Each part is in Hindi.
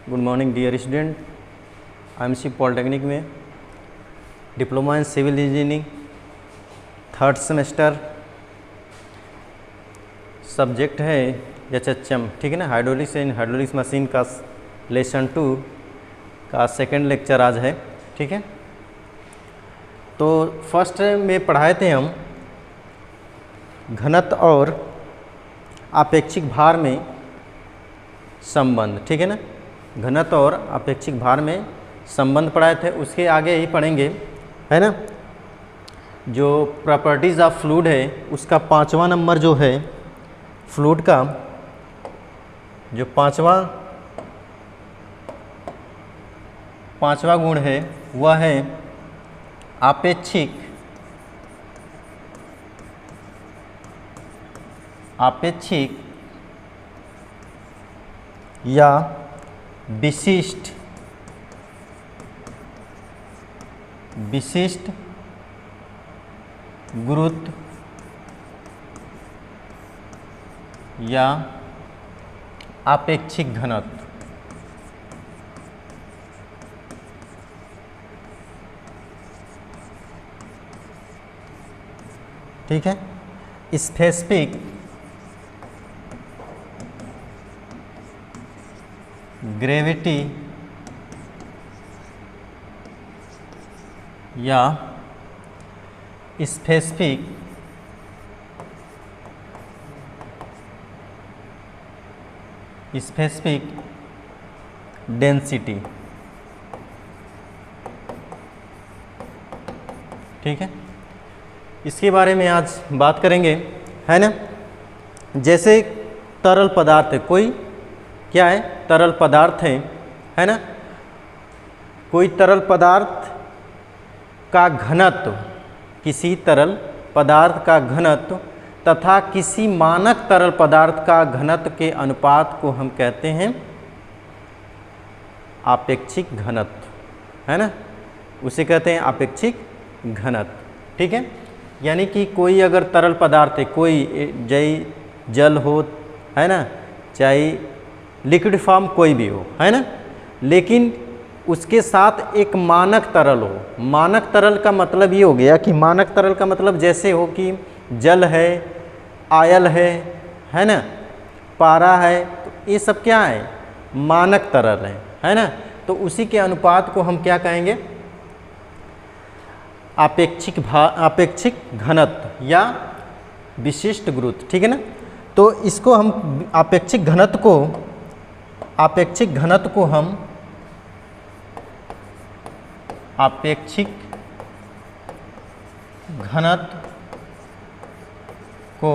Good morning dear student. IMC polytechnic में diploma in civil engineering third semester subject है HHM, ठीक है ना, हाइड्रोलिक्स एंड हाइड्रोलिक्स मशीन का लेसन 2 का सेकंड लेक्चर आज है, ठीक है। तो फर्स्ट में पढ़ाए थे हम घनत्व और आपेक्षिक भार में संबंध, ठीक है ना, घनत्व और आपेक्षिक भार में संबंध पढ़ाए थे। उसके आगे ही पढ़ेंगे, है ना, जो प्रॉपर्टीज़ ऑफ फ्लूइड है उसका 5वां नंबर जो है फ्लूइड का, जो पांचवा गुण है वह है आपेक्षिक या विशिष्ट गुरुत्व या आपेक्षिक घनत्व। ठीक है, स्पेसिफिक ग्रेविटी या स्पेसिफिक डेंसिटी, ठीक है। इसके बारे में आज बात करेंगे, है ना। जैसे तरल पदार्थ है, कोई क्या है, तरल पदार्थ है ना, कोई तरल पदार्थ का घनत्व, किसी तरल पदार्थ का घनत्व तथा किसी मानक तरल पदार्थ का घनत्व के अनुपात को हम कहते हैं आपेक्षिक घनत्व, है ना, उसे कहते हैं आपेक्षिक घनत्व, ठीक है। यानी कि कोई अगर तरल पदार्थ है, कोई चाहे जल हो, है ना, चाहे लिक्विड फॉर्म कोई भी हो, है ना, लेकिन उसके साथ एक मानक तरल हो। मानक तरल का मतलब ये हो गया कि मानक तरल का मतलब जैसे हो कि जल है, आयल है ना, पारा है, तो ये सब क्या है, मानक तरल है ना। तो उसी के अनुपात को हम क्या कहेंगे, आपेक्षिक घनत्व या विशिष्ट गुरुत्व, ठीक है ना। तो इसको हम आपेक्षिक घनत्व को आपेक्षिक घनत्व को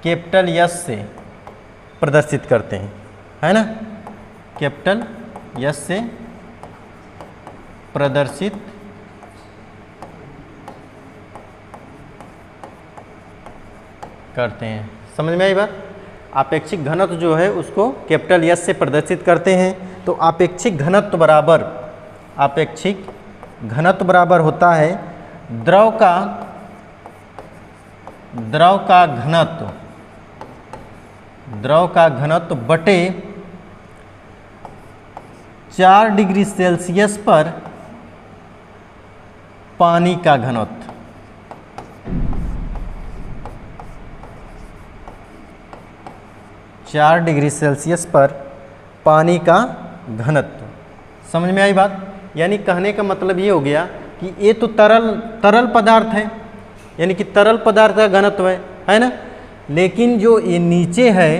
कैपिटल एस से प्रदर्शित करते हैं, है ना, कैपिटल एस से प्रदर्शित करते हैं। समझ में आई बात। आपेक्षिक घनत्व जो है उसको कैपिटल एस से प्रदर्शित करते हैं। तो आपेक्षिक घनत्व बराबर होता है द्रव का घनत्व बटे 4 डिग्री सेल्सियस पर पानी का घनत्व। 4 डिग्री सेल्सियस पर पानी का घनत्व। समझ में आई बात। यानी कहने का मतलब ये हो गया कि ये तो तरल पदार्थ है, यानी कि तरल पदार्थ का घनत्व है ना, लेकिन जो ये नीचे है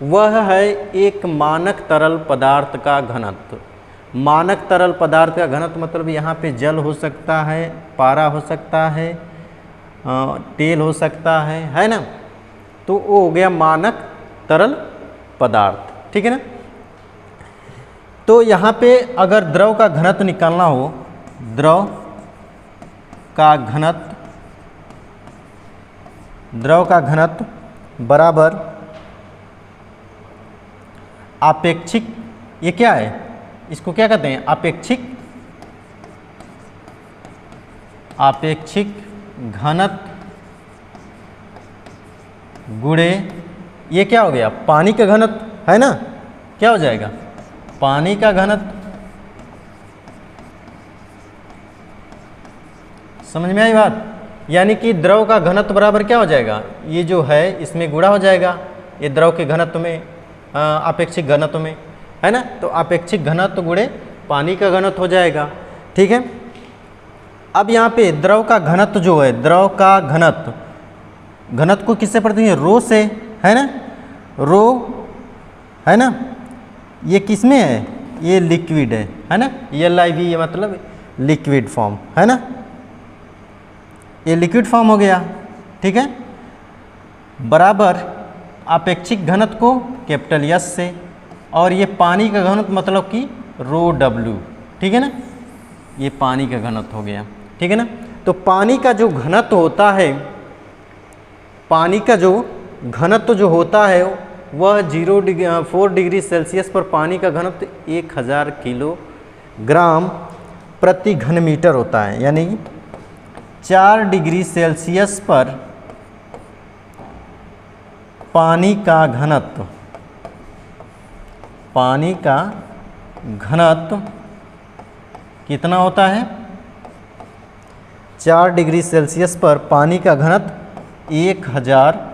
वह है एक मानक तरल पदार्थ का घनत्व। मानक तरल पदार्थ का घनत्व मतलब यहाँ पे जल हो सकता है, पारा हो सकता है, तेल हो सकता है ना। तो वो हो गया मानक तरल पदार्थ, ठीक है ना। तो यहाँ पे अगर द्रव का घनत्व निकालना हो, द्रव का घनत्व बराबर आपेक्षिक, ये क्या है, इसको क्या कहते हैं, आपेक्षिक घनत्व गुणे ये क्या हो गया, पानी का घनत्व, है ना, क्या हो जाएगा, पानी का घनत्व। समझ में आई बात? यानी कि द्रव का घनत्व बराबर क्या हो जाएगा, ये जो है इसमें गुणा हो जाएगा, ये द्रव के घनत्व में, आपेक्षिक घनत्व में, है ना। तो आपेक्षिक घनत्व गुणे पानी का घनत्व हो जाएगा। ठीक है। अब यहाँ पे द्रव का घनत्व जो है, द्रव का घनत्व, घनत्व को किससे पढ़ते हैं, रो से, है ना। रो, है ना, ये किस में है, ये लिक्विड है ना। LIV ये मतलब लिक्विड फॉर्म, है ना, ये लिक्विड फॉर्म हो गया। ठीक है। बराबर आपेक्षिक घनत्व को कैपिटल S से, और ये पानी का घनत्व मतलब कि रो W। ठीक है ना, ये पानी का घनत्व हो गया। ठीक है ना। तो पानी का जो घनत्व होता है, पानी का जो घनत्व जो होता है वह 4 डिग्री सेल्सियस पर पानी का घनत्व 1000 किलोग्राम प्रति घन मीटर होता है। यानी 4 डिग्री सेल्सियस पर पानी का घनत्व, पानी का घनत्व कितना होता है, 4 डिग्री सेल्सियस पर पानी का घनत्व 1000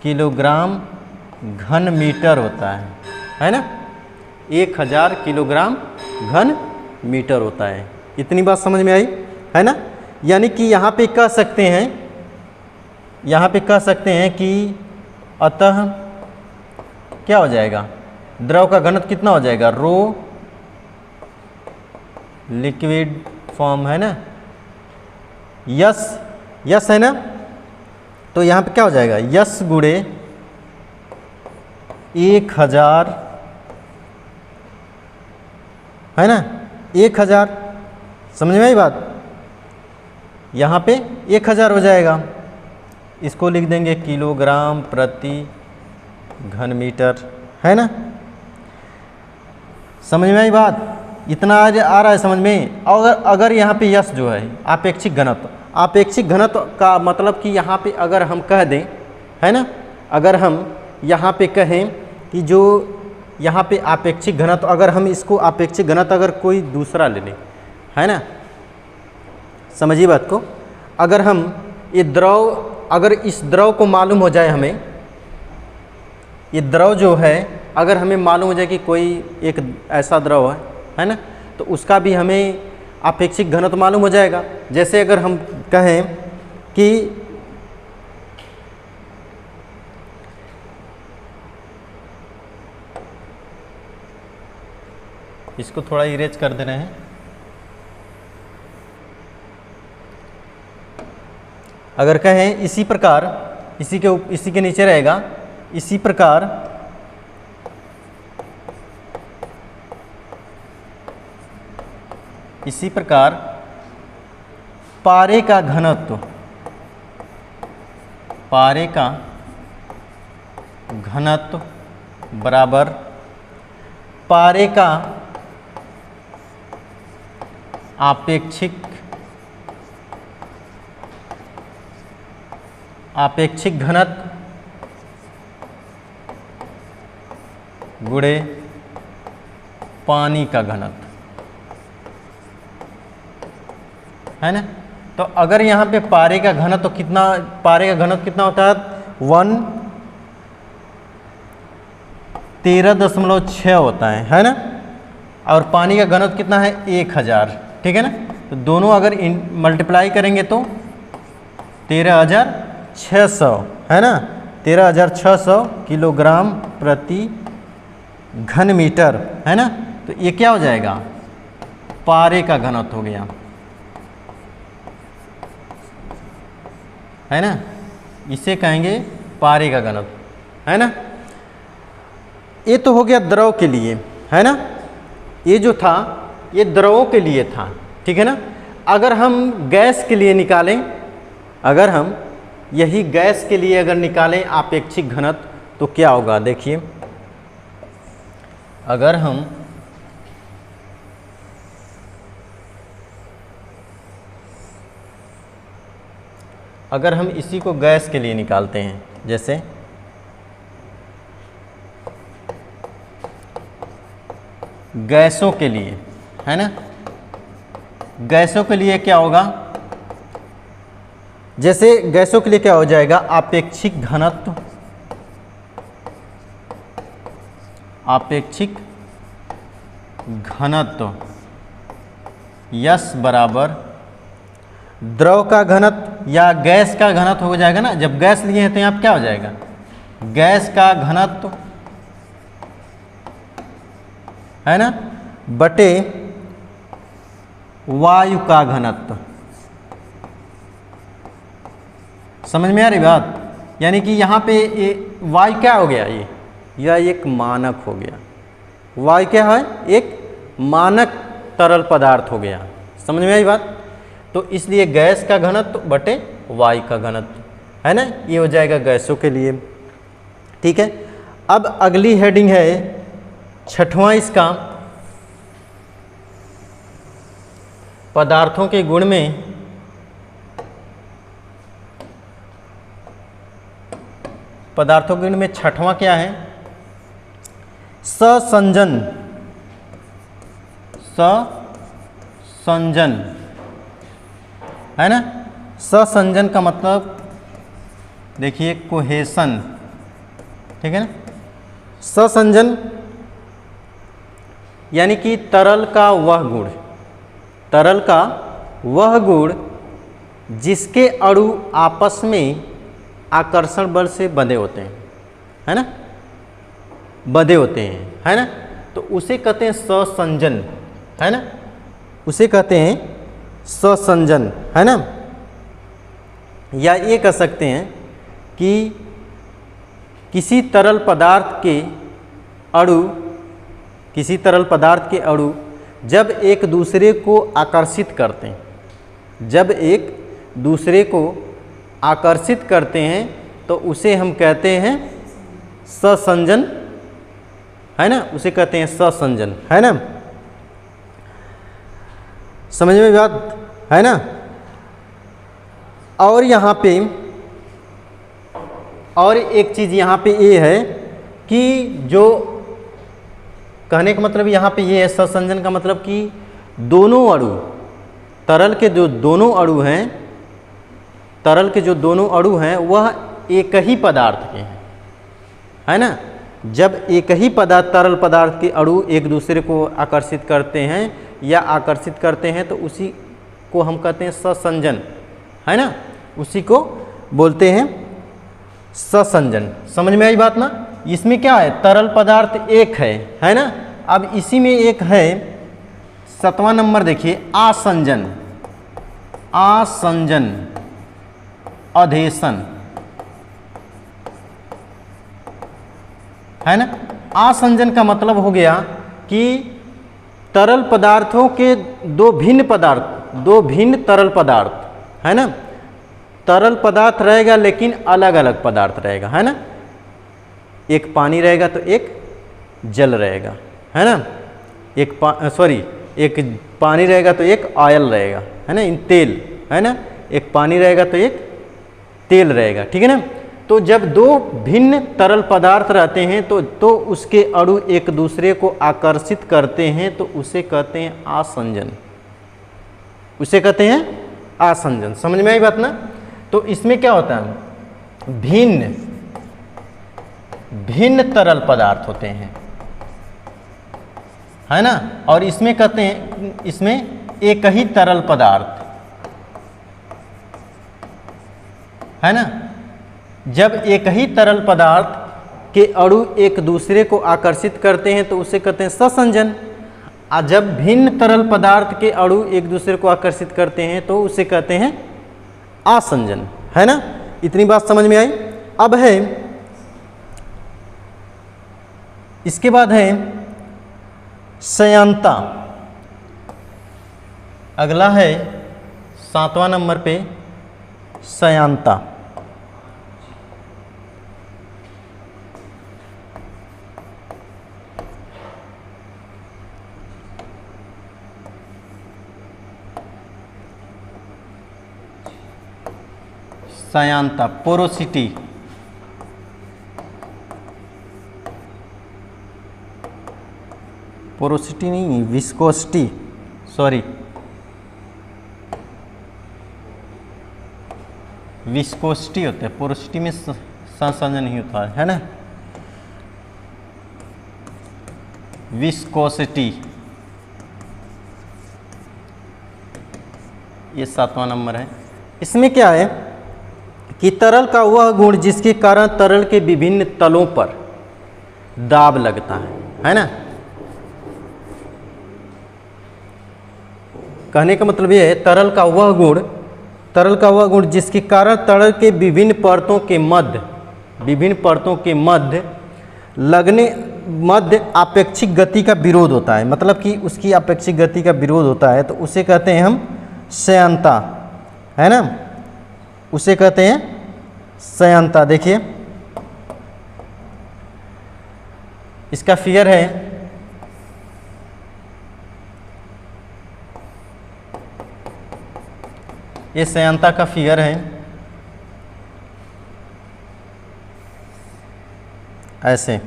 किलोग्राम घन मीटर होता है ना। 1000 किलोग्राम घन मीटर होता है। इतनी बात समझ में आई, है ना। यानी कि यहाँ पे कह सकते हैं, यहाँ पे कह सकते हैं कि अतः क्या हो जाएगा, द्रव का घनत्व कितना हो जाएगा, रो लिक्विड फॉर्म, है ना, यस है ना। तो यहाँ पे क्या हो जाएगा, यस गुणे 1000, है ना, 1000। समझ में आई बात? यहाँ पे 1000 हो जाएगा। इसको लिख देंगे किलोग्राम प्रति घन मीटर, है ना। समझ में आई बात? इतना आ रहा है समझ में। और अगर यहाँ पे यस जो है आपेक्षिक घनत्व, आपेक्षिक घनत्व का मतलब कि यहाँ पे अगर हम कह दें, है ना, अगर हम यहाँ पे कहें कि जो यहाँ पे आपेक्षिक घनत्व, अगर हम इसको आपेक्षिक घनत्व अगर कोई दूसरा ले लें, है ना, समझिए बात को। अगर हम ये द्रव, अगर इस द्रव को मालूम हो जाए हमें, ये द्रव जो है अगर हमें मालूम हो जाए कि कोई एक ऐसा द्रव है ना, तो उसका भी हमें आपेक्षिक घनत्व मालूम हो जाएगा। जैसे अगर हम कहें कि इसको थोड़ा इरेज कर दे रहे हैं, अगर कहें इसी प्रकार, इसी के नीचे रहेगा, इसी प्रकार पारे का घनत्व, पारे का घनत्व बराबर पारे का आपेक्षिक घनत्व गुणे पानी का घनत्व, है ना। तो अगर यहाँ पे पारे का घनत्व कितना, पारे का घनत्व कितना होता है, 13.6 होता है ना। और पानी का घनत्व कितना है, 1000, ठीक है ना। तो दोनों अगर मल्टीप्लाई करेंगे तो 13,600, है ना, 13,600 किलोग्राम प्रति घन मीटर, है ना। तो ये क्या हो जाएगा, पारे का घनत्व हो गया, है ना। इसे कहेंगे पारे का घनत्व, है ना। ये तो हो गया द्रव के लिए, है ना। ये जो था ये द्रवों के लिए था, ठीक है ना। अगर हम गैस के लिए निकालें, अगर हम यही गैस के लिए अगर निकालें आपेक्षिक घनत्व, तो क्या होगा, देखिए। अगर हम अगर हम इसी को गैस के लिए निकालते हैं, जैसे गैसों के लिए, है ना, गैसों के लिए क्या होगा, जैसे गैसों के लिए क्या हो जाएगा, आपेक्षिक घनत्व, आपेक्षिक घनत्व यस बराबर द्रव का घनत्व या गैस का घनत्व हो जाएगा ना। जब गैस लिए हैं तो यहाँ क्या हो जाएगा, गैस का घनत्व, है ना, बटे वायु का घनत्व। समझ में आ रही बात? यानी कि यहाँ पे ये वायु क्या हो गया, यह एक मानक हो गया। वायु क्या है, एक मानक तरल पदार्थ हो गया। समझ में आई बात? तो इसलिए गैस का घनत्व बटे वायु का घनत्व, है ना, ये हो जाएगा गैसों के लिए। ठीक है, अब अगली हेडिंग है छठवां इसका, पदार्थों के गुण में पदार्थों के गुण में छठवां क्या है, ससंजन। ससंजन, है ना, ससंजन का मतलब देखिए कोहेशन, ठीक है ना। ससंजन यानी कि तरल का वह गुण, तरल का वह गुण जिसके अणु आपस में आकर्षण बल से बंधे होते हैं, है ना, बंधे होते हैं, है ना, तो उसे कहते हैं ससंजन, है ना, उसे कहते हैं ससंजन, है ना। या ये कह सकते हैं कि किसी तरल पदार्थ के अणु, किसी तरल पदार्थ के अणु जब एक दूसरे को आकर्षित करते हैं, जब एक दूसरे को आकर्षित करते हैं तो उसे हम कहते हैं ससंजन, है ना, उसे कहते हैं ससंजन, है ना। समझ में बात है ना। और यहाँ पे और एक चीज़ यहाँ पे ये है कि जो कहने का मतलब यहाँ पे ये है, ससंजन का मतलब कि दोनों अणु, तरल के जो दोनों अणु हैं, तरल के जो दोनों अणु हैं वह एक ही पदार्थ के हैं, है ना। जब एक ही तरल पदार्थ के अणु एक दूसरे को आकर्षित करते हैं या आकर्षित करते हैं तो उसी को हम कहते हैं ससंजन, है ना, उसी को बोलते हैं ससंजन। समझ में आई बात ना। इसमें क्या है, तरल पदार्थ एक है ना। अब इसी में एक है 7वां नंबर देखिए, आसंजन। आसंजन, अधेशन, है ना। आसंजन का मतलब हो गया कि तरल पदार्थों के दो भिन्न तरल पदार्थ, है ना। तरल पदार्थ रहेगा लेकिन अलग अलग पदार्थ रहेगा, है ना। एक पानी रहेगा तो एक जल रहेगा, है ना। एक पानी रहेगा तो एक ऑयल रहेगा, है ना, इन तेल, है ना। एक पानी रहेगा तो एक तेल रहेगा, ठीक है ना। तो जब दो भिन्न तरल पदार्थ रहते हैं तो उसके अणु एक दूसरे को आकर्षित करते हैं तो उसे कहते हैं आसंजन, उसे कहते हैं आसंजन। समझ में आई बात ना। तो इसमें क्या होता है, भिन्न तरल पदार्थ होते हैं, है ना। और इसमें कहते हैं, इसमें एक ही तरल पदार्थ, है ना। जब एक ही तरल पदार्थ के अणु एक दूसरे को आकर्षित करते हैं तो उसे कहते हैं ससंजन। और जब भिन्न तरल पदार्थ के अणु एक दूसरे को आकर्षित करते हैं तो उसे कहते हैं आसंजन, है ना। इतनी बात समझ में आई। अब है, इसके बाद है संयंता। अगला है 7वां नंबर पे संयंता। श्यानता, पोरोसिटी, पोरोसिटी नहीं, विस्कोसिटी, सॉरी, विस्कोसिटी होता है, पोरोसिटी में संसंजन नहीं होता है ना। विस्कोसिटी, ये 7वां नंबर है। इसमें क्या है कि तरल का वह गुण जिसके कारण तरल के विभिन्न तलों पर दाब लगता है ना। कहने का मतलब यह है तरल का वह गुण जिसके कारण तरल के विभिन्न परतों के मध्य आपेक्षिक गति का विरोध होता है, मतलब कि उसकी आपेक्षिक गति का विरोध होता है, तो उसे कहते हैं हम श्यानता, है ना, उसे कहते हैं श्यानता। देखिए इसका फिगर है, ये श्यानता का फिगर है ऐसे।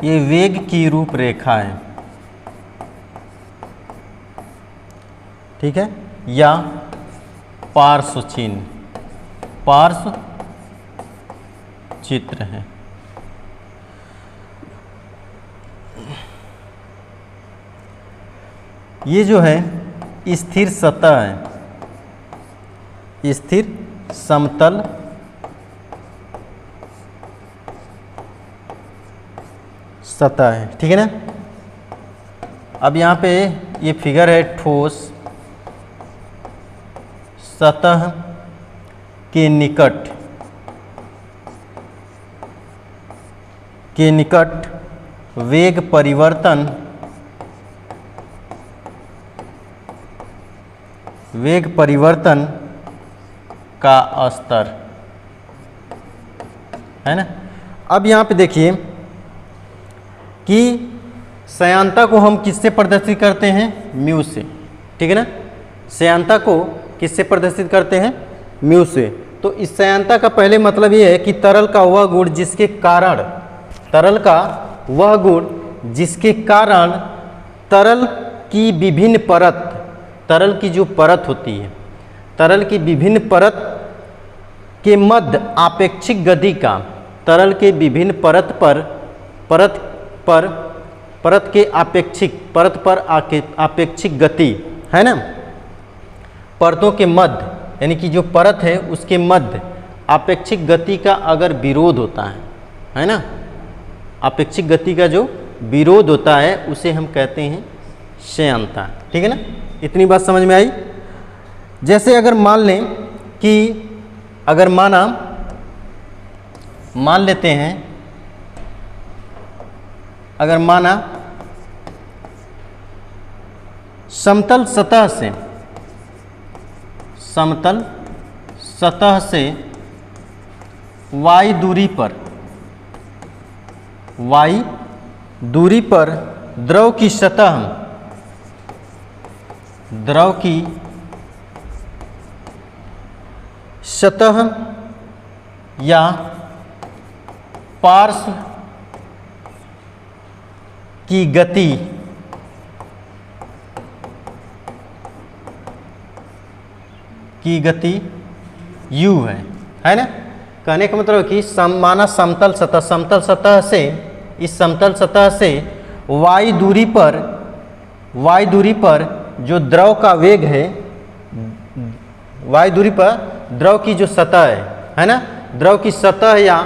ये वेग की रूपरेखा है, ठीक है, या पार्श्व चिन्ह, पार्श्व चित्र है। ये जो है स्थिर सतह है, स्थिर समतल सतह है, ठीक है ना। अब यहाँ पे ये फिगर है ठोस सतह के निकट वेग परिवर्तन का स्तर है ना। अब यहाँ पे देखिए कि श्यानता को हम किससे प्रदर्शित करते हैं, म्यू से, ठीक है ना। श्यानता को किससे प्रदर्शित करते हैं, म्यू से। तो इस श्यानता का पहले मतलब ये है कि तरल का वह गुण जिसके कारण तरल की विभिन्न परत, तरल की जो परत होती है, तरल की विभिन्न परत के मध्य आपेक्षिक गति का, तरल के विभिन्न परत पर आपेक्षिक गति, है ना, परतों के मध्य, यानी कि जो परत है उसके मध्य आपेक्षिक गति का अगर विरोध होता है ना, आपेक्षिक गति का जो विरोध होता है उसे हम कहते हैं श्यानता, ठीक है ना। इतनी बात समझ में आई। जैसे अगर मान लें कि अगर मान लेते हैं, अगर माना समतल सतह से y दूरी पर द्रव की सतह या पार्श्व की गति u है ना। कहने का मतलब कि माना समतल सतह से, इस समतल सतह से y दूरी पर जो द्रव का वेग है, y दूरी पर द्रव की जो सतह है ना, द्रव की सतह या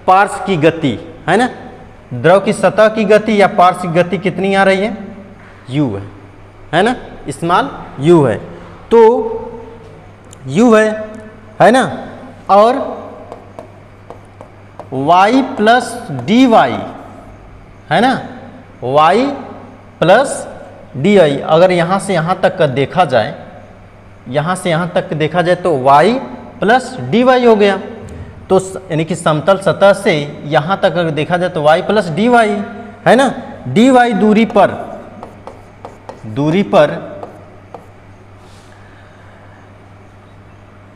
पार्श्व की गति, है ना, द्रव की सतह की गति या पार्श्व की गति कितनी आ रही है, u है, है ना, स्मॉल u है। तो u है ना, और y प्लस डी वाई है ना, y प्लस डी वाई। अगर यहाँ से यहाँ तक का देखा जाए, यहाँ से यहाँ तक देखा जाए तो y प्लस डी वाई हो गया। तो यानी कि समतल सतह से यहाँ तक अगर देखा जाए तो y प्लस डी वाई है ना। डी वाई दूरी पर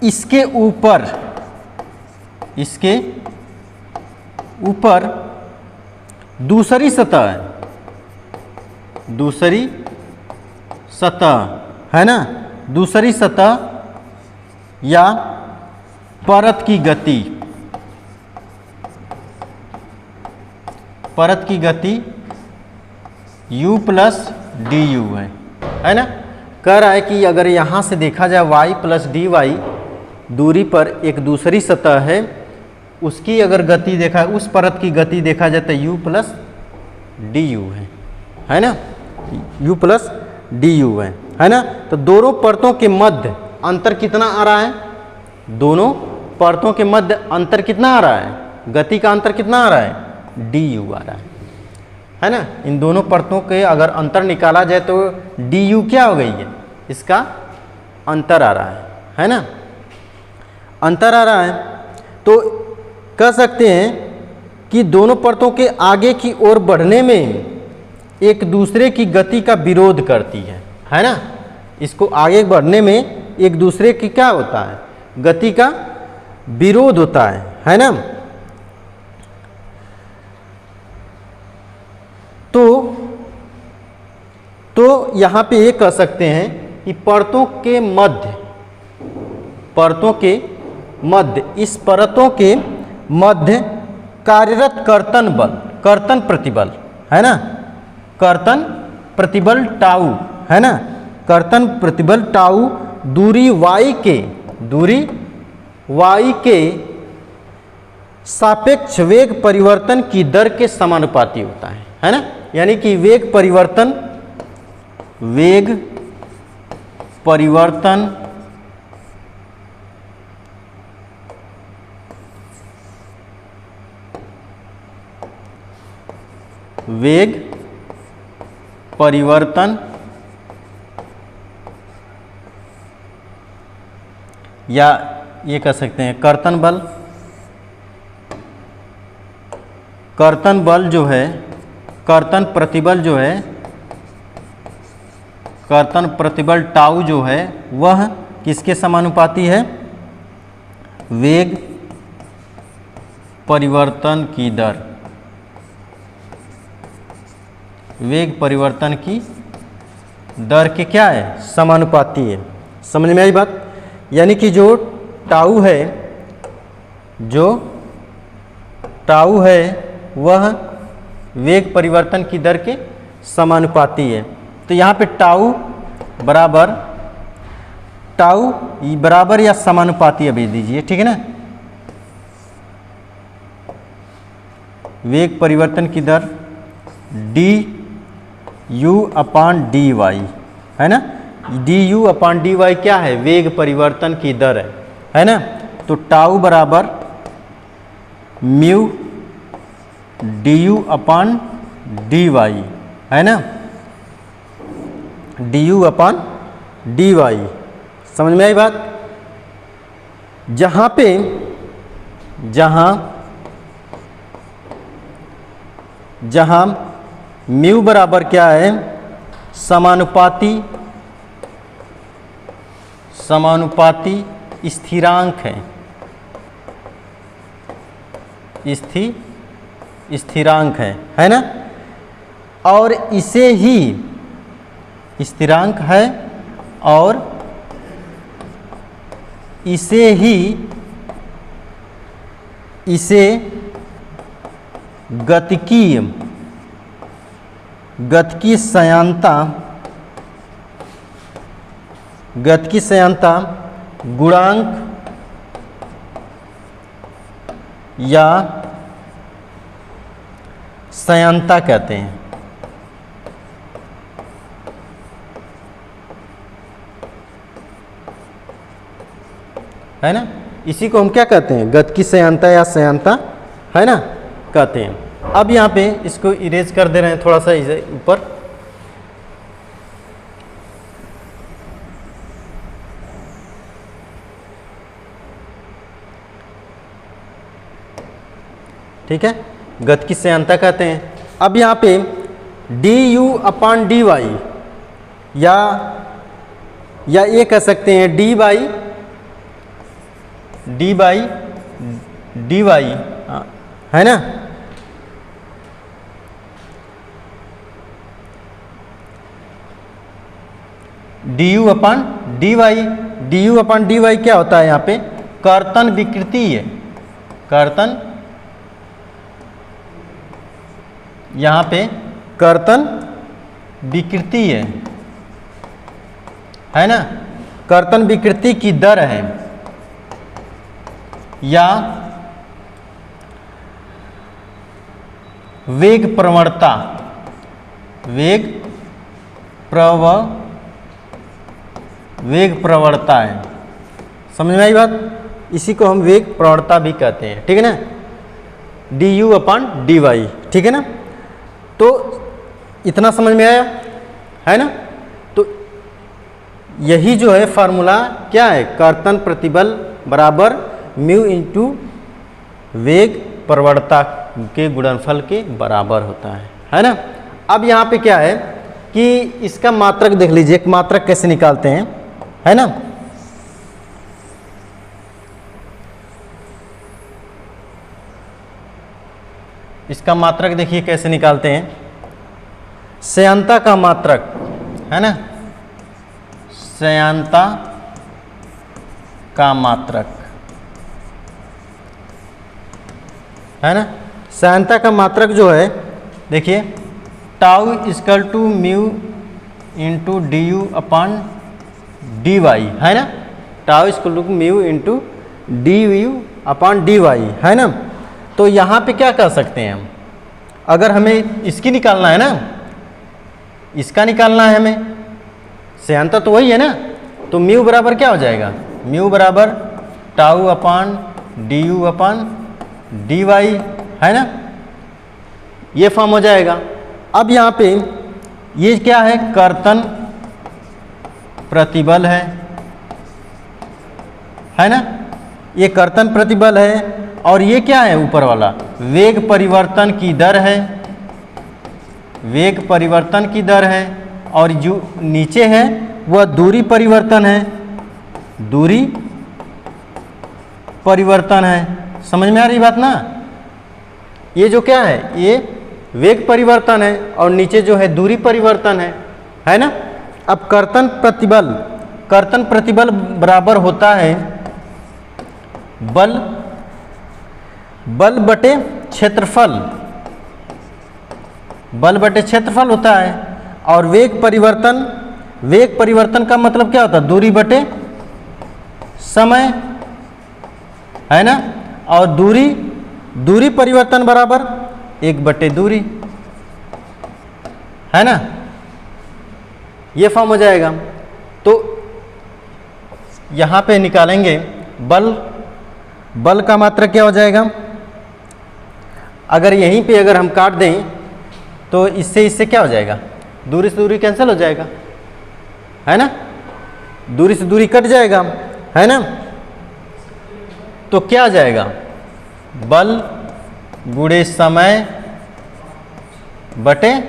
इसके ऊपर दूसरी सतह है ना, दूसरी सतह या परत की गति u प्लस डी यू है ना। कह रहा है कि अगर यहाँ से देखा जाए y प्लस डी वाई दूरी पर एक दूसरी सतह है, उसकी अगर गति देखा, उस परत की गति देखा जाए तो u प्लस डी यू है ना, u प्लस डी यू है ना। तो दोनों परतों के मध्य अंतर कितना आ रहा है, दोनों परतों के मध्य अंतर कितना आ रहा है, गति का अंतर कितना आ रहा है, डी यू आ रहा है ना। इन दोनों परतों के अगर अंतर निकाला जाए तो डी यू क्या हो गई है, इसका अंतर आ रहा है ना, अंतर आ रहा है। तो कह सकते हैं कि दोनों परतों के आगे की ओर बढ़ने में एक दूसरे की गति का विरोध करती है ना। इसको आगे बढ़ने में एक दूसरे की क्या होता है, गति का विरोध होता है ना। तो यहाँ पे ये कह सकते हैं कि परतों के मध्य इस परतों के मध्य कार्यरत कर्तन प्रतिबल है ना, कर्तन प्रतिबल टाउ है ना, कर्तन प्रतिबल टाउ दूरी y के सापेक्ष वेग परिवर्तन की दर के समानुपाती होता है ना। यानी कि वेग परिवर्तन या ये कह सकते हैं कर्तन बल जो है, कर्तन प्रतिबल टाउ जो है वह किसके समानुपाती है, वेग परिवर्तन की दर, वेग परिवर्तन की दर के क्या है, समानुपाती है। समझ में आई बात। यानी कि जो टाउ है वह वेग परिवर्तन की दर के समानुपाती है। तो यहाँ पे टाउ बराबर या समानुपाती अभी दीजिए, ठीक है ना। वेग परिवर्तन की दर d u upon d y है ना। D u upon d y क्या है, वेग परिवर्तन की दर है ना। तो टाउ बराबर mu d u upon d y है ना, d u upon d y. समझ में आई बात। जहाँ म्यू बराबर क्या है, समानुपाती स्थिरांक है ना। और इसे ही स्थिरांक है और इसे गतिकी संयांता गुणांक या संयांता कहते हैं। है ना। इसी को हम क्या कहते हैं, गति की श्यानता या श्यानता, है ना, कहते हैं। अब यहाँ पे इसको इरेज कर दे रहे हैं थोड़ा सा इसे ऊपर। ठीक है, गति की श्यानता कहते हैं। अब यहाँ पे du/dy या ये कह सकते हैं dy, है ना। du/dy क्या होता है यहाँ पे, कर्तन विकृति है, कर्तन, यहाँ पे कर्तन विकृति है ना, कर्तन विकृति की दर है या वेग प्रवणता, वेग प्रवणता है। समझ में आई बात, इसी को हम वेग प्रवणता भी कहते हैं, ठीक है ना, du/dy, ठीक है ना। तो इतना समझ में आया, है ना। तो यही जो है फार्मूला क्या है, कर्तन प्रतिबल बराबर म्यू इंटू वेग प्रवणता के गुणनफल के बराबर होता है ना। अब यहाँ पे क्या है कि इसका मात्रक देख लीजिए, एक मात्रक कैसे निकालते हैं, है ना। इसका मात्रक देखिए कैसे निकालते हैं, श्यानता का मात्रक, है ना, श्यानता का मात्रक, है ना। श्यानता का मात्रक जो है देखिए tau equal to mu into du/dy, है ना, tau equal to mu into du/dy, है ना। तो यहाँ पे क्या कर सकते हैं हम, अगर हमें इसकी निकालना है ना, इसका निकालना है हमें, श्यानता तो वही है ना, तो म्यू बराबर क्या हो जाएगा, म्यू बराबर टाउ/du/dy, है ना, ये फॉर्म हो जाएगा। अब यहाँ पे ये क्या है, कर्तन प्रतिबल है ना, ये कर्तन प्रतिबल है, और ये क्या है ऊपर वाला, वेग परिवर्तन की दर है, वेग परिवर्तन की दर है, और जो नीचे है वह दूरी परिवर्तन है, दूरी परिवर्तन है। समझ में आ रही बात ना, ये जो क्या है, ये वेग परिवर्तन है और नीचे जो है दूरी परिवर्तन है ना। अब कर्तन प्रतिबल बराबर होता है बल बटे क्षेत्रफल, बल बटे क्षेत्रफल होता है, और वेग परिवर्तन का मतलब क्या होता है, दूरी बटे समय, है ना, और दूरी परिवर्तन बराबर 1/दूरी, है ना, ये फॉर्म हो जाएगा। तो यहाँ पे निकालेंगे बल का मात्रक क्या हो जाएगा, अगर यहीं पे अगर हम काट दें तो इससे क्या हो जाएगा, दूरी से दूरी कैंसिल हो जाएगा, है ना, दूरी से दूरी कट जाएगा, है ना। तो क्या आ जाएगा, बल गुणे समय बटे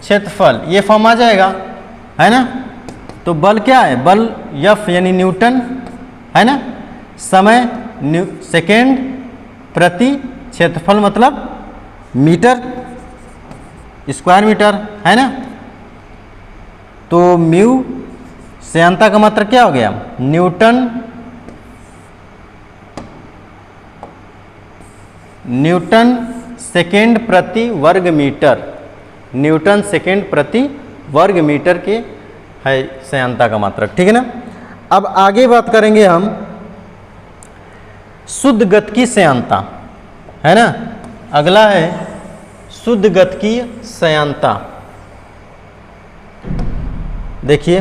क्षेत्रफल, ये फॉर्म आ जाएगा, है ना। तो बल क्या है, बल F यानी न्यूटन, है ना, समय सेकेंड प्रति क्षेत्रफल मतलब मीटर, स्क्वायर मीटर, है ना। तो म्यू श्यानता का मात्रक क्या हो गया, न्यूटन सेकेंड प्रति वर्ग मीटर, न्यूटन सेकेंड प्रति वर्ग मीटर के है श्यानता का मात्रक, ठीक है ना। अब आगे बात करेंगे हम शुद्ध गति की श्यानता, है ना। अगला है शुद्ध गति की श्यानता। देखिए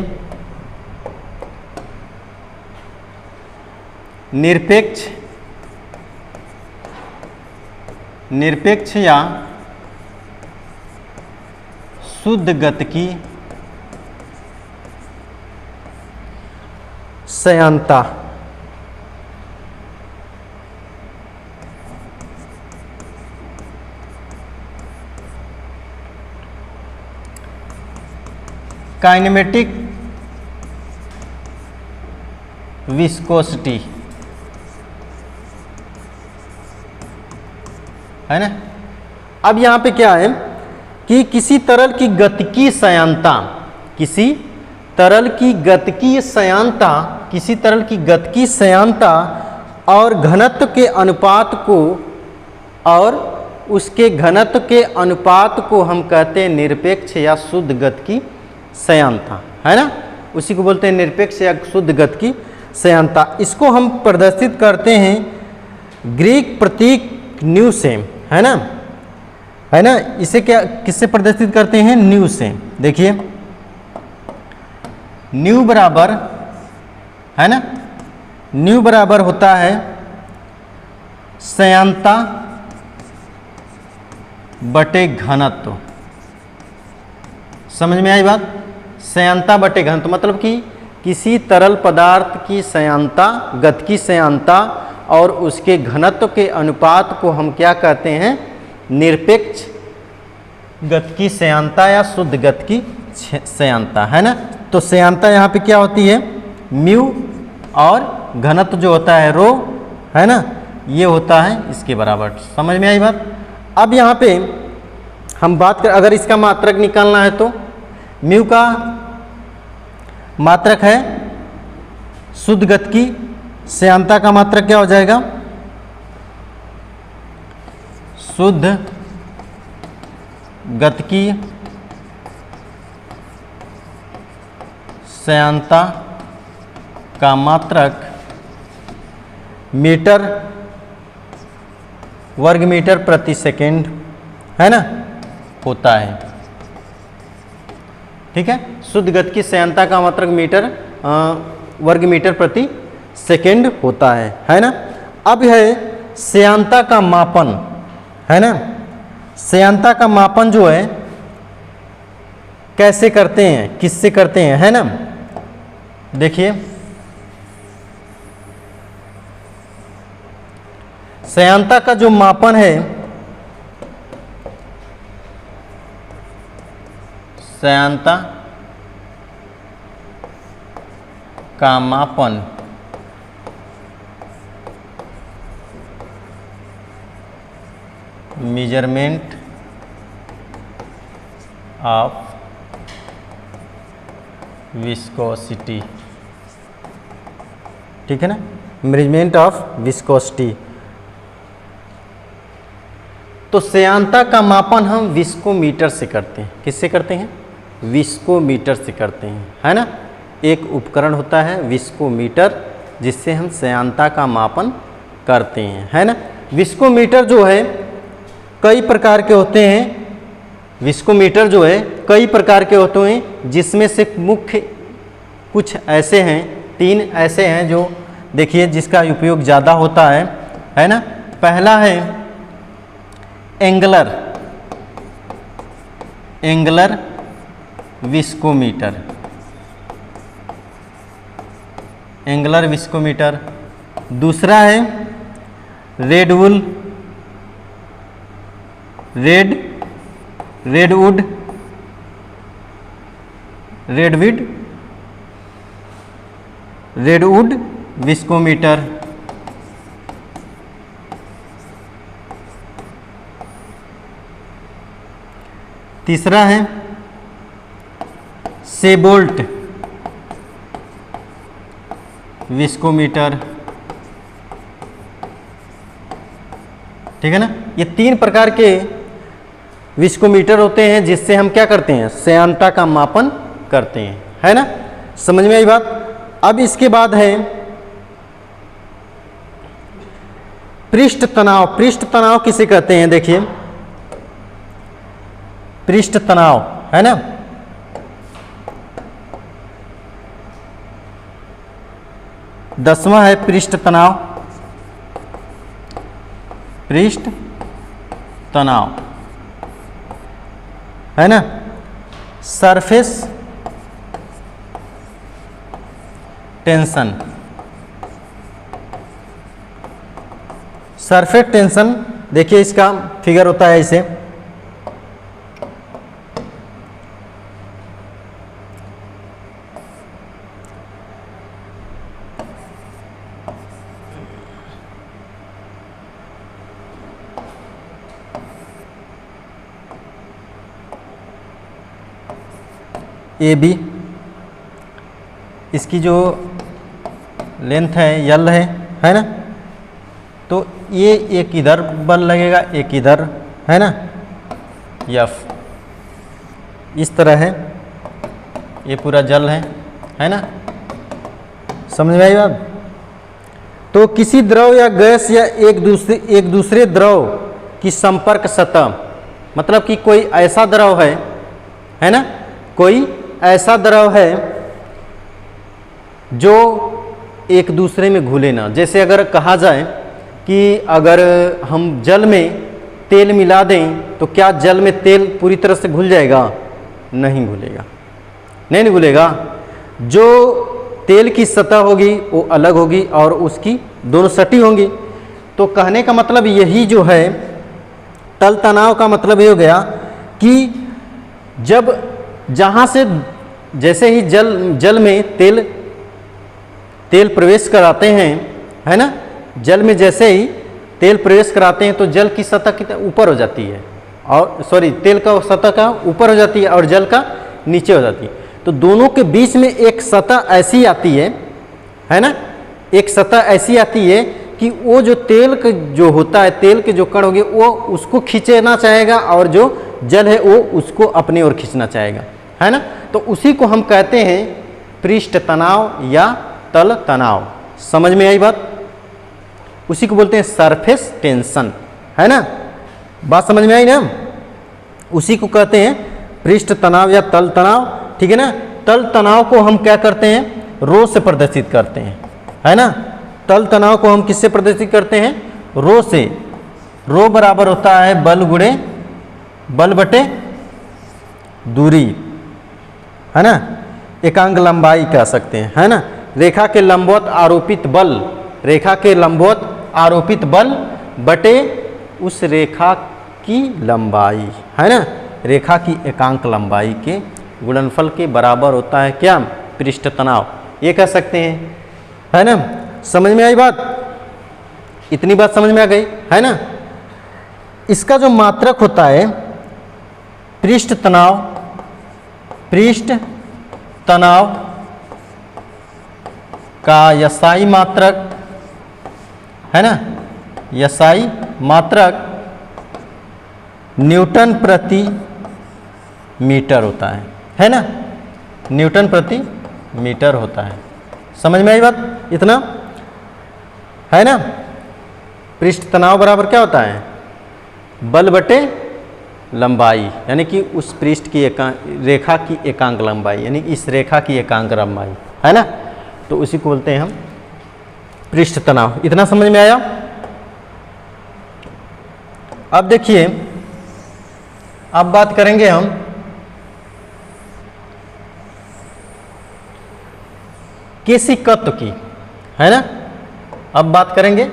निरपेक्ष या शुद्ध गति की श्यानता। काइनेमेटिक विस्कोसिटी है ना। अब यहां पे क्या है कि किसी तरल की गतिकीय श्यानता, किसी तरल की गतिकीय श्यानता और घनत्व के अनुपात को, और उसके घनत्व के अनुपात को हम कहते हैं निरपेक्ष या शुद्ध गति की श्यानता, है ना। उसी को बोलते हैं निरपेक्ष या शुद्ध गति की श्यानता। इसको हम प्रदर्शित करते हैं ग्रीक प्रतीक न्यू से, है ना, है ना। इसे क्या, किससे प्रदर्शित करते हैं? न्यू से। देखिए न्यू बराबर, है ना, न्यू बराबर होता है श्यानता बटे घनत्व। समझ में आई बात? श्यानता बटे घनत्व मतलब कि किसी तरल पदार्थ की श्यानता, गति की श्यानता और उसके घनत्व के अनुपात को हम क्या कहते हैं? निरपेक्ष गति की श्यानता या शुद्ध गति की श्यानता, है ना। तो श्यानता यहाँ पे क्या होती है? म्यू, और घनत्व जो होता है रो, है ना, ये होता है इसके बराबर। समझ में आई बात? अब यहाँ पे हम बात कर, अगर इसका मात्रक निकालना है तो म्यू का मात्रक है शुद्ध गति की श्यानता का मात्रक क्या हो जाएगा? शुद्ध गति की श्यानता का मात्रक मीटर वर्ग मीटर प्रति सेकेंड, है ना, होता है। ठीक है, शुद्ध गति की श्यानता का मात्रक मीटर वर्ग मीटर प्रति सेकेंड होता है ना। अब है श्यानता का मापन, है ना। श्यानता का मापन जो है कैसे करते हैं, किससे करते हैं, है ना। देखिए श्यानता का जो मापन है, श्यानता का मापन मेजरमेंट ऑफ विस्कोसिटी, ठीक है ना, मेजरमेंट ऑफ विस्कोसिटी। तो श्यानता का मापन हम विस्कोमीटर से करते हैं। किससे करते हैं? विस्कोमीटर से करते हैं, है ना। एक उपकरण होता है विस्कोमीटर, जिससे हम श्यानता का मापन करते हैं, है ना। विस्कोमीटर जो है कई प्रकार के होते हैं। विस्कोमीटर जो है कई प्रकार के होते हैं, जिसमें से मुख्य कुछ ऐसे हैं, 3 ऐसे हैं जो देखिए जिसका उपयोग ज़्यादा होता है ना। पहला है एंगलर विस्कोमीटर, एंगलर विस्कोमीटर। दूसरा है रेडवुड विस्कोमीटर। तीसरा है सेबोल्ट विस्कोमीटर, ठीक है ना। ये 3 प्रकार के विस्कोमीटर होते हैं, जिससे हम क्या करते हैं? श्यानता का मापन करते हैं, है ना। समझ में आई बात? अब इसके बाद है पृष्ठ तनाव। पृष्ठ तनाव किसे कहते हैं? देखिए पृष्ठ तनाव, है ना, 10वां है पृष्ठ तनाव, पृष्ठ तनाव है ना। सरफेस टेंशन, सरफेस टेंशन देखिए इसका फिगर होता है ऐसे, ए बी, इसकी जो लेंथ है यल है ना। तो ये एक इधर बल लगेगा, एक इधर है ना, एफ इस तरह है, ये पूरा जल है ना, समझ में आई बात। तो किसी द्रव या गैस या एक दूसरे द्रव की संपर्क सतह, मतलब कि कोई ऐसा द्रव है ना, कोई ऐसा द्रव है जो एक दूसरे में घुले ना। जैसे अगर कहा जाए कि अगर हम जल में तेल मिला दें तो क्या जल में तेल पूरी तरह से घुल जाएगा? नहीं घुलेगा, नहीं घुलेगा। जो तेल की सतह होगी वो अलग होगी और उसकी दोनों सटी होंगी। तो कहने का मतलब यही जो है तल तनाव का मतलब ये हो गया कि जब जहाँ से जैसे ही जल में तेल प्रवेश कराते हैं, है ना, जल में जैसे ही तेल प्रवेश कराते हैं तो जल की सतह की ऊपर हो जाती है, और सॉरी तेल का सतह का ऊपर हो जाती है और जल का नीचे हो जाती है। तो दोनों के बीच में एक सतह ऐसी आती है ना, एक सतह ऐसी आती है कि वो जो तेल का जो होता है, तेल के जो कण होंगे वो उसको खींचना चाहेगा और जो जल है वो उसको अपनी ओर खींचना चाहेगा, है ना। तो उसी को हम कहते हैं पृष्ठ तनाव या तल तनाव। समझ में आई बात? उसी को बोलते हैं सरफेस टेंशन, है ना। बात समझ में आई ना? उसी को कहते हैं पृष्ठ तनाव या तल तनाव, ठीक है ना। तल तनाव को हम क्या करते हैं? रो से प्रदर्शित करते हैं, है ना। तल तनाव को हम किससे प्रदर्शित करते हैं? रो से। रो बराबर होता है बल गुणे बल बटे दूरी, है ना, एकांक लंबाई कह सकते हैं, है ना। रेखा के लंबवत आरोपित बल, रेखा के लंबवत आरोपित बल बटे उस रेखा की लंबाई, है ना। रेखा की एकांक लंबाई के गुणनफल के बराबर होता है क्या? पृष्ठ तनाव, ये कह सकते हैं, है ना। समझ में आई बात? इतनी बात समझ में आ गई, है ना। इसका जो मात्रक होता है पृष्ठ तनाव का यसाई मात्रक, है ना, यसाई मात्रक न्यूटन प्रति मीटर होता है ना, न्यूटन प्रति मीटर होता है। समझ में आई बात? इतना, है ना। पृष्ठ तनाव बराबर क्या होता है? बल बटे लंबाई, यानी कि उस पृष्ठ की रेखा की एकांक लंबाई, यानी इस रेखा की एकांक लंबाई, है ना। तो उसी को बोलते हैं हम पृष्ठ तनाव। इतना समझ में आया? अब देखिए, अब बात करेंगे हम केशिकत्व की, है ना। अब बात करेंगे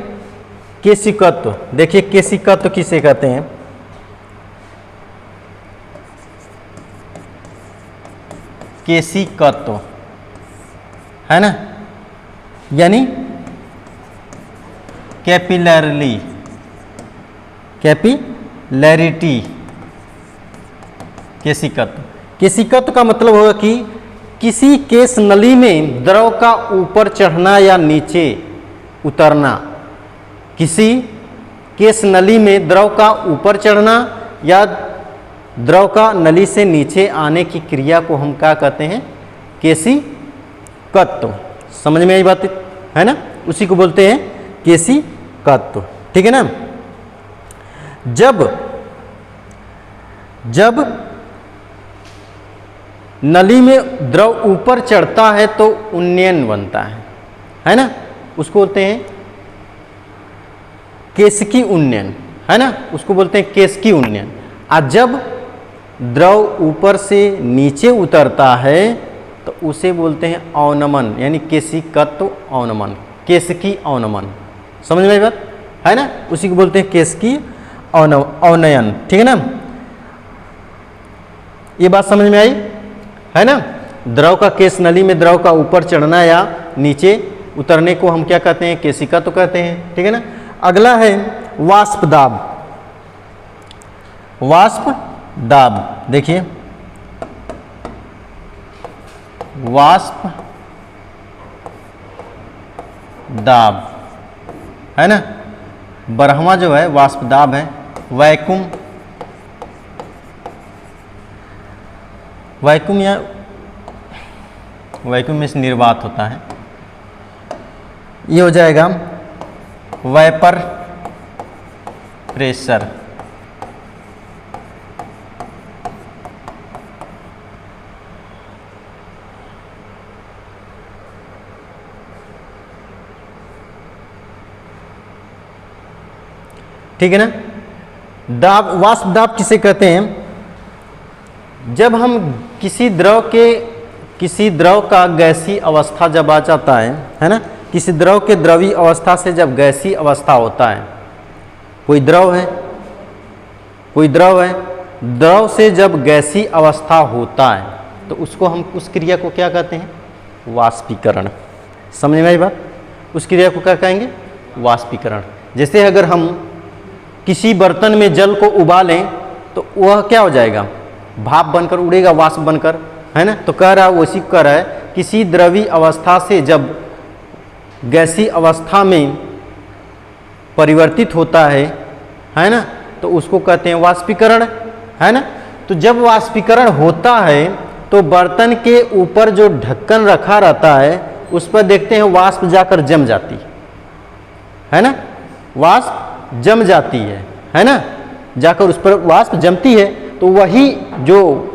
केशिकत्व। देखिए केशिकत्व किसे कहते हैं? केशिकत्व, है ना, यानी कैपिलैरिटी केशिकत्व। केशिकत्व का मतलब होगा कि किसी केश नली में द्रव का ऊपर चढ़ना या नीचे उतरना, किसी केश नली में द्रव का ऊपर चढ़ना या द्रव का नली से नीचे आने की क्रिया को हम क्या कहते हैं? केशिकत्व। समझ में आई बात, है ना। उसी को बोलते हैं केशिकत्व, ठीक है ना। जब नली में द्रव ऊपर चढ़ता है तो उन्नयन बनता है ना। उसको बोलते हैं केशिकी उन्नयन, है ना, उसको बोलते हैं केशिकी उन्नयन। और जब द्रव ऊपर से नीचे उतरता है तो उसे बोलते हैं अवनमन, यानी केशिकत्व अवनमन, केशिकी अवनमन। समझ में आई बात, है ना, उसी को बोलते हैं केशिकी अवनयन। ठीक है ना, ये बात समझ में आई, है ना। द्रव का केश नली में द्रव का ऊपर चढ़ना या नीचे उतरने को हम क्या कहते हैं, केशिका तो कहते हैं। ठीक है ना। अगला है वाष्प दाब। वाष्प दाब देखिए, वाष्प दाब, है ना, बरहमा जो है वाष्प दाब है। वैक्यूम, वैक्यूम या वैक्यूम में निर्वात होता है, ये हो जाएगा वेपर प्रेशर। ठीक है ना। दाब, वाष्प दाब किसे कहते हैं, जब हम किसी द्रव का गैसीय अवस्था जब आ जाता है ना, किसी द्रव के द्रवीय अवस्था से जब गैसीय अवस्था होता है, कोई द्रव है, द्रव से जब गैसीय अवस्था होता है तो उसको हम, उस क्रिया को क्या कहते हैं, वाष्पीकरण। समझ में आई बात, उस क्रिया को क्या कहेंगे, वाष्पीकरण। जैसे अगर हम किसी बर्तन में जल को उबालें तो वह क्या हो जाएगा, भाप बनकर उड़ेगा, वाष्प बनकर, है ना। तो कह रहा है, उसी कह रहा है, किसी द्रवीय अवस्था से जब गैसीय अवस्था में परिवर्तित होता है ना, तो उसको कहते हैं वाष्पीकरण, है ना। तो जब वाष्पीकरण होता है तो बर्तन के ऊपर जो ढक्कन रखा रहता है उस पर देखते हैं वाष्प जाकर जम जाती है ना, वाष्प जम जाती है ना, जाकर उस पर वाष्प जमती है। तो वही जो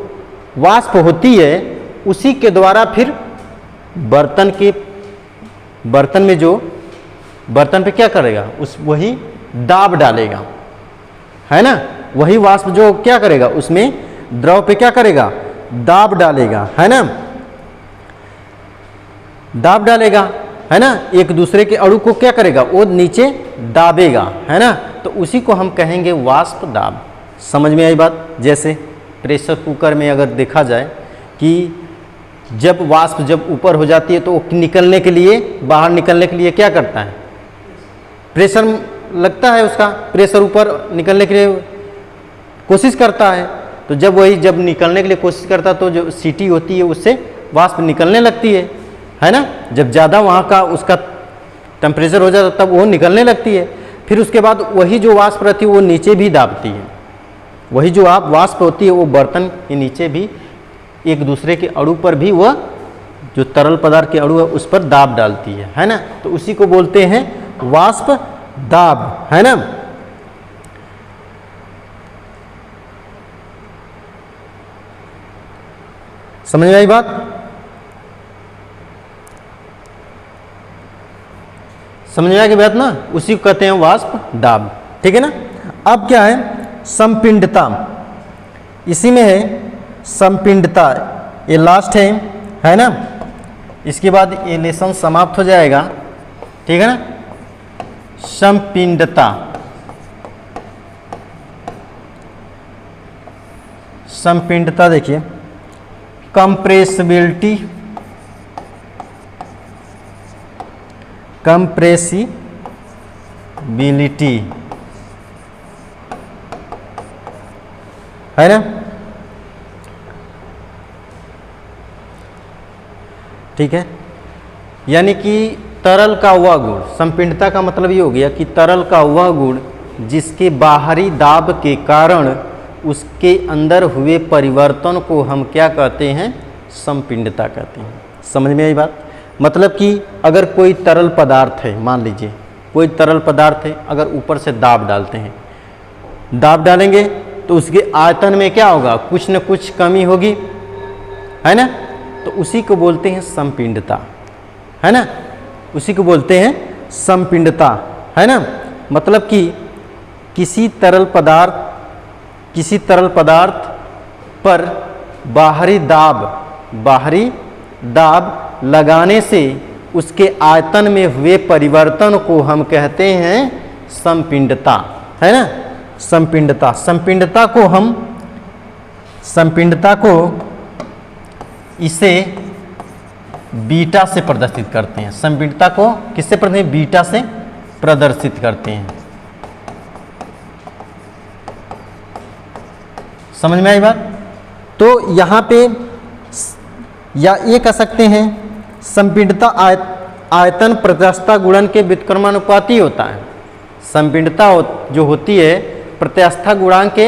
वाष्प होती है उसी के द्वारा फिर बर्तन में जो बर्तन पे क्या करेगा, उस वही दाब डालेगा, है ना। वही वाष्प जो क्या करेगा, उसमें द्रव पे क्या करेगा, दाब डालेगा, है ना, दाब डालेगा, है ना। एक दूसरे के अणु को क्या करेगा, वो नीचे दाबेगा, है ना। तो उसी को हम कहेंगे वाष्प दाब। समझ में आई बात। जैसे प्रेशर कुकर में अगर देखा जाए कि जब वाष्प जब ऊपर हो जाती है तो वो निकलने के लिए, बाहर निकलने के लिए क्या करता है, प्रेशर लगता है, उसका प्रेशर ऊपर निकलने के लिए कोशिश करता है। तो जब निकलने के लिए कोशिश करता है तो जो सीटी होती है उससे वाष्प निकलने लगती है ना। जब ज़्यादा वहाँ का उसका टेम्परेचर हो जाता है तब वो निकलने लगती है। फिर उसके बाद वही जो वाष्प रहती है वो नीचे भी दाबती है, वही जो वाष्प होती है वो बर्तन के नीचे भी एक दूसरे के अणु पर भी वह जो तरल पदार्थ के अणु है उस पर दाब डालती है ना। तो उसी को बोलते हैं वाष्प दाब, है ना। समझ में आई बात। समझ में आ गई बात ना, उसी को कहते हैं वाष्प दाब। ठीक है ना। अब क्या है, संपिंडता, इसी में है संपिंडता, ये लास्ट है ना। इसके बाद ये लेसन समाप्त हो जाएगा। ठीक है ना। संपिंडता, संपिंडता देखिए, कंप्रेसिबिलिटी, कंप्रेसिबिलिटी, है ना। ठीक है। यानी कि तरल का वह गुण, संपिंडता का मतलब ये हो गया कि तरल का वह गुण जिसके बाहरी दाब के कारण उसके अंदर हुए परिवर्तन को हम क्या कहते हैं, संपिंडता कहते हैं। समझ में आई बात। मतलब कि अगर कोई तरल पदार्थ है, मान लीजिए कोई तरल पदार्थ है, अगर ऊपर से दाब डालते हैं, दाब डालेंगे तो उसके आयतन में क्या होगा, कुछ न कुछ कमी होगी, है ना। तो उसी को बोलते हैं संपिंडता, है ना, उसी को बोलते हैं संपिंडता, है ना। मतलब कि किसी तरल पदार्थ पर बाहरी दाब लगाने से उसके आयतन में हुए परिवर्तन को हम कहते हैं संपिंडता, है ना। संपिंडता को इसे बीटा से प्रदर्शित करते हैं। संपिंडता को किससे प्रदर्शित? बीटा से प्रदर्शित करते हैं। समझ में आई बात? तो यहाँ पे या ये कह सकते हैं संपिंडता आयतन प्रत्यास्थता गुणन के व्युत्क्रमानुपाती होता है। संपिंडता जो होती है प्रत्यास्थता गुणांक के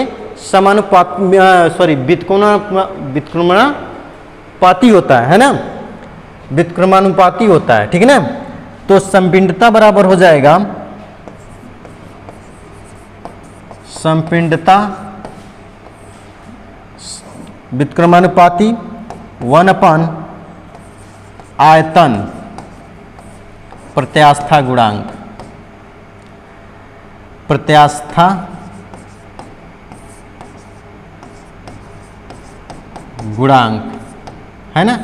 व्युत्क्रमानुपाती होता है ना, व्युत्क्रमानुपाती होता है, ठीक है ना। तो संपिंडता बराबर हो जाएगा संपिंडता व्युत्क्रमानुपाती 1 आयतन प्रत्यास्था गुणांक, प्रत्यास्था गुणांक, है ना।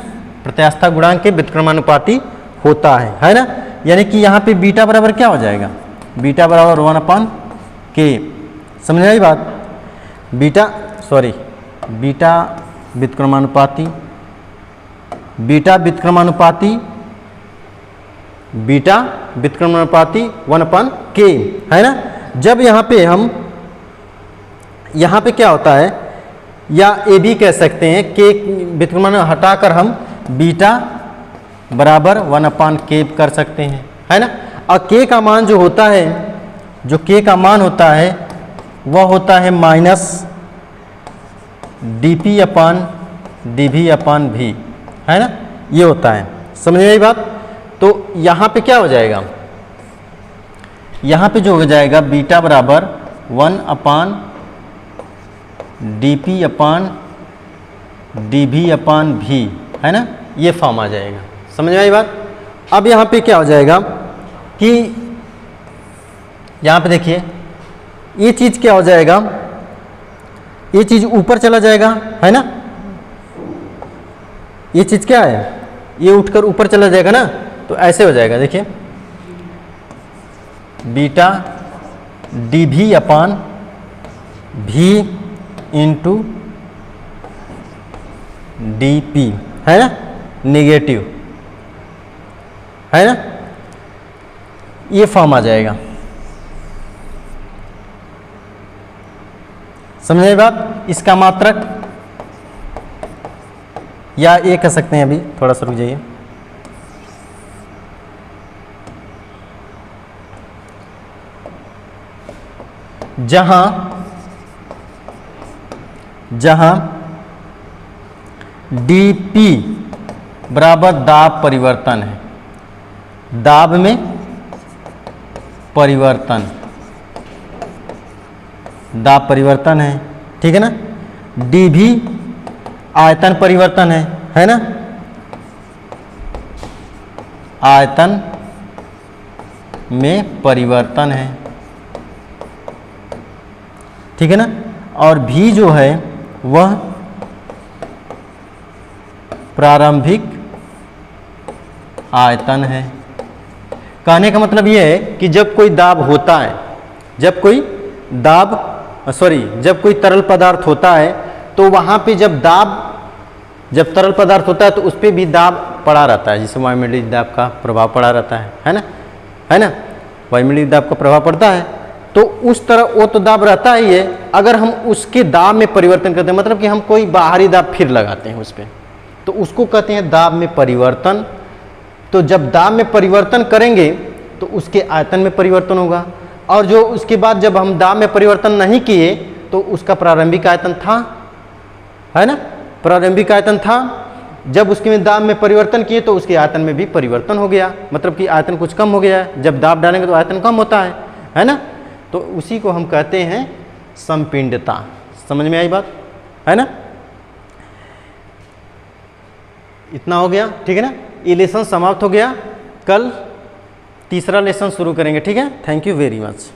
प्रत्यास्था गुणांक के व्युत्क्रमानुपाती होता है ना। यानी कि यहाँ पे बीटा बराबर क्या हो जाएगा? बीटा बराबर 1/k। समझ आई बात? बीटा व्युत्क्रमानुपाती 1/k, है ना। जब यहाँ पे क्या होता है, या ए भी कह सकते हैं, के व्युत्क्रमानु हटाकर हम बीटा बराबर 1/k कर सकते हैं, है ना। और k का मान जो होता है, वह होता है माइनस dp/dv/v, है ना। ये होता है। समझ में आई बात? तो यहाँ पे क्या हो जाएगा? यहाँ पे जो हो जाएगा बीटा बराबर 1/dp/dv/v, है ना। ये फॉर्म आ जाएगा। समझ में आई बात? अब यहाँ पे क्या हो जाएगा कि यहाँ पे देखिए ये चीज़ क्या हो जाएगा, ये चीज़ ऊपर चला जाएगा, है ना। ये चीज़ क्या है, ये उठकर ऊपर चला जाएगा ना। तो ऐसे हो जाएगा, देखिए बीटा dv/v इंटू dp, है ना, नेगेटिव, है ना। ये फॉर्म आ जाएगा। समझे बात? इसका मात्रक, या ये कह सकते हैं, अभी थोड़ा सा रुक जाइए, जहां dp बराबर दाब परिवर्तन है, दाब में परिवर्तन, दाब परिवर्तन है, ठीक है ना। dv आयतन परिवर्तन है ना, आयतन में परिवर्तन है, ठीक है ना। और v जो है वह प्रारंभिक आयतन है। कहने का मतलब यह है कि जब कोई दाब होता है, जब कोई तरल पदार्थ होता है, तो वहाँ पे जब तरल पदार्थ होता है तो उस पर भी दाब पड़ा रहता है, जिससे वायुमंडलीय दाब का प्रभाव पड़ा रहता है ना, वायुमंडलीय दाब का प्रभाव पड़ता है। तो उस तरह वो तो दाब रहता ही है। अगर हम उसके दाब में परिवर्तन करते हैं, मतलब कि हम कोई बाहरी दाब फिर लगाते हैं उस पर, तो उसको कहते हैं दाब में परिवर्तन। तो जब दाब में परिवर्तन करेंगे तो उसके आयतन में परिवर्तन होगा, और जो उसके बाद जब हम दाब में परिवर्तन नहीं किए तो उसका प्रारंभिक आयतन था, है ना, प्रारंभिक आयतन था। जब उसके में दाब में परिवर्तन किए तो उसके आयतन में भी परिवर्तन हो गया, मतलब कि आयतन कुछ कम हो गया है। जब दाब डालेंगे तो आयतन कम होता है ना। तो उसी को हम कहते हैं संपिंडता। समझ में आई बात, है ना। इतना हो गया, ठीक है ना। ये लेसन समाप्त हो गया। कल तीसरा लेसन शुरू करेंगे। ठीक है, थैंक यू वेरी मच।